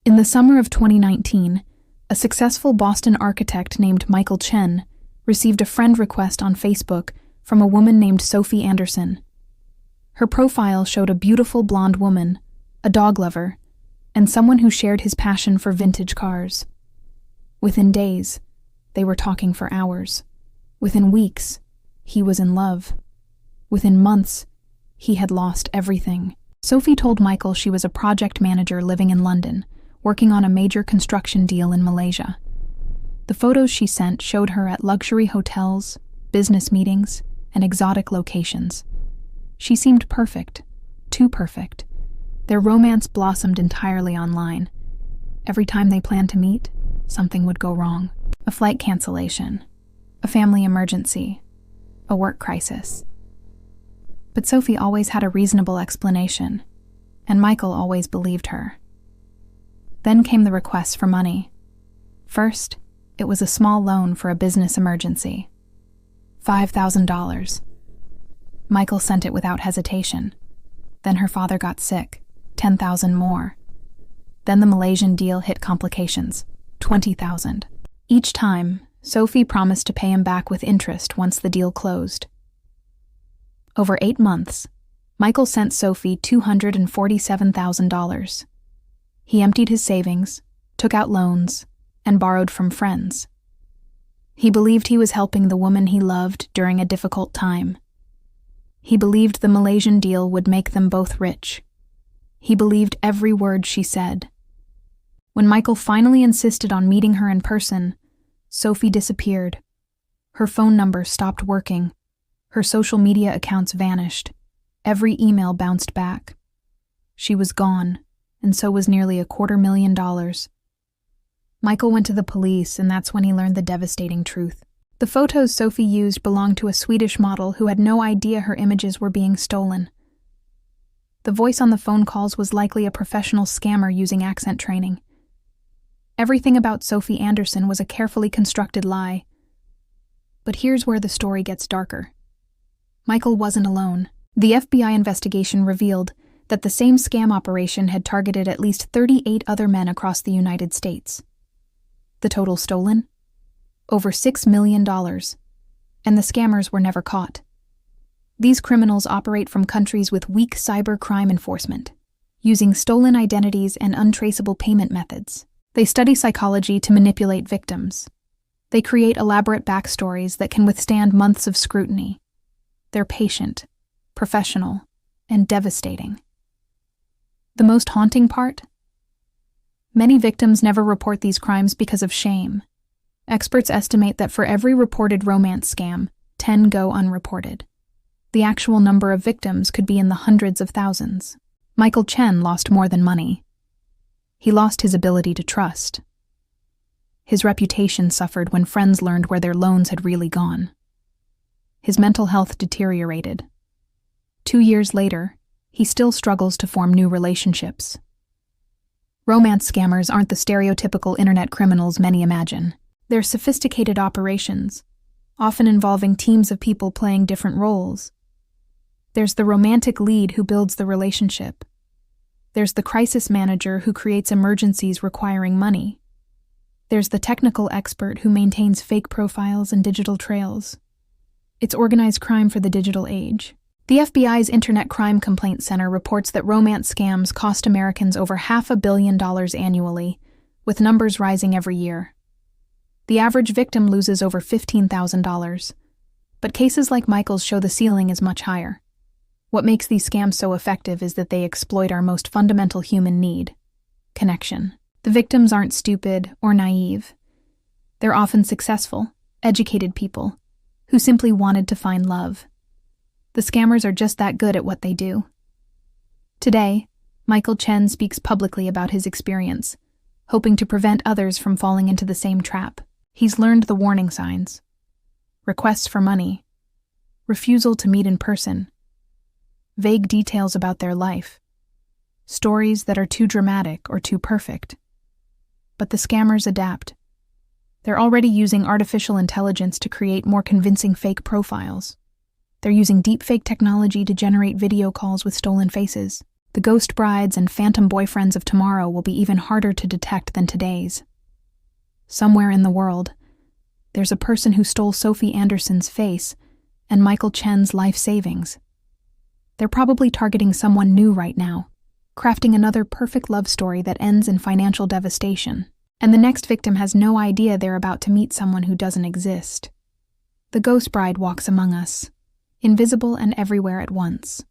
In the summer of 2019, a successful Boston architect named Michael Chen received a friend request on Facebook from a woman named Sophie Anderson. Her profile showed a beautiful blonde woman, a dog lover, and someone who shared his passion for vintage cars. Within days, they were talking for hours. Within weeks, he was in love. Within months, he had lost everything. Sophie told Michael she was a project manager living in London, working on a major construction deal in Malaysia. The photos she sent showed her at luxury hotels, business meetings, and exotic locations. She seemed perfect, too perfect. Their romance blossomed entirely online. Every time they planned to meet, something would go wrong. A flight cancellation, a family emergency, a work crisis. But Sophie always had a reasonable explanation, and Michael always believed her. Then came the request for money. First, it was a small loan for a business emergency. $5,000. Michael sent it without hesitation. Then her father got sick. $10,000 more. Then the Malaysian deal hit complications. $20,000. Each time, Sophie promised to pay him back with interest once the deal closed. Over 8 months, Michael sent Sophie $247,000. He emptied his savings, took out loans, and borrowed from friends. He believed he was helping the woman he loved during a difficult time. He believed the Malaysian deal would make them both rich. He believed every word she said. When Michael finally insisted on meeting her in person, Sophie disappeared. Her phone number stopped working. Her social media accounts vanished. Every email bounced back. She was gone, and so was nearly $250,000. Michael went to the police, and that's when he learned the devastating truth. The photos Sophie used belonged to a Swedish model who had no idea her images were being stolen. The voice on the phone calls was likely a professional scammer using accent training. Everything about Sophie Anderson was a carefully constructed lie. But here's where the story gets darker. Michael wasn't alone. The FBI investigation revealed that the same scam operation had targeted at least 38 other men across the United States. The total stolen? Over $6 million. And the scammers were never caught. These criminals operate from countries with weak cyber crime enforcement, using stolen identities and untraceable payment methods. They study psychology to manipulate victims. They create elaborate backstories that can withstand months of scrutiny. They're patient, professional, and devastating. The most haunting part? Many victims never report these crimes because of shame. Experts estimate that for every reported romance scam, 10 go unreported. The actual number of victims could be in the hundreds of thousands. Michael Chen lost more than money. He lost his ability to trust. His reputation suffered when friends learned where their loans had really gone. His mental health deteriorated. 2 years later, he still struggles to form new relationships. Romance scammers aren't the stereotypical internet criminals many imagine. They're sophisticated operations, often involving teams of people playing different roles. There's the romantic lead who builds the relationship. There's the crisis manager who creates emergencies requiring money. There's the technical expert who maintains fake profiles and digital trails. It's organized crime for the digital age. The FBI's Internet Crime Complaint Center reports that romance scams cost Americans over $500 million annually, with numbers rising every year. The average victim loses over $15,000. But cases like Michael's show the ceiling is much higher. What makes these scams so effective is that they exploit our most fundamental human need: connection. The victims aren't stupid or naive. They're often successful, educated people who simply wanted to find love. The scammers are just that good at what they do. Today, Michael Chen speaks publicly about his experience, hoping to prevent others from falling into the same trap. He's learned the warning signs: requests for money, refusal to meet in person, vague details about their life, stories that are too dramatic or too perfect. But the scammers adapt. They're already using artificial intelligence to create more convincing fake profiles. They're using deepfake technology to generate video calls with stolen faces. The ghost brides and phantom boyfriends of tomorrow will be even harder to detect than today's. Somewhere in the world, there's a person who stole Sophie Anderson's face and Michael Chen's life savings. They're probably targeting someone new right now, crafting another perfect love story that ends in financial devastation. And the next victim has no idea they're about to meet someone who doesn't exist. The ghost bride walks among us, invisible and everywhere at once.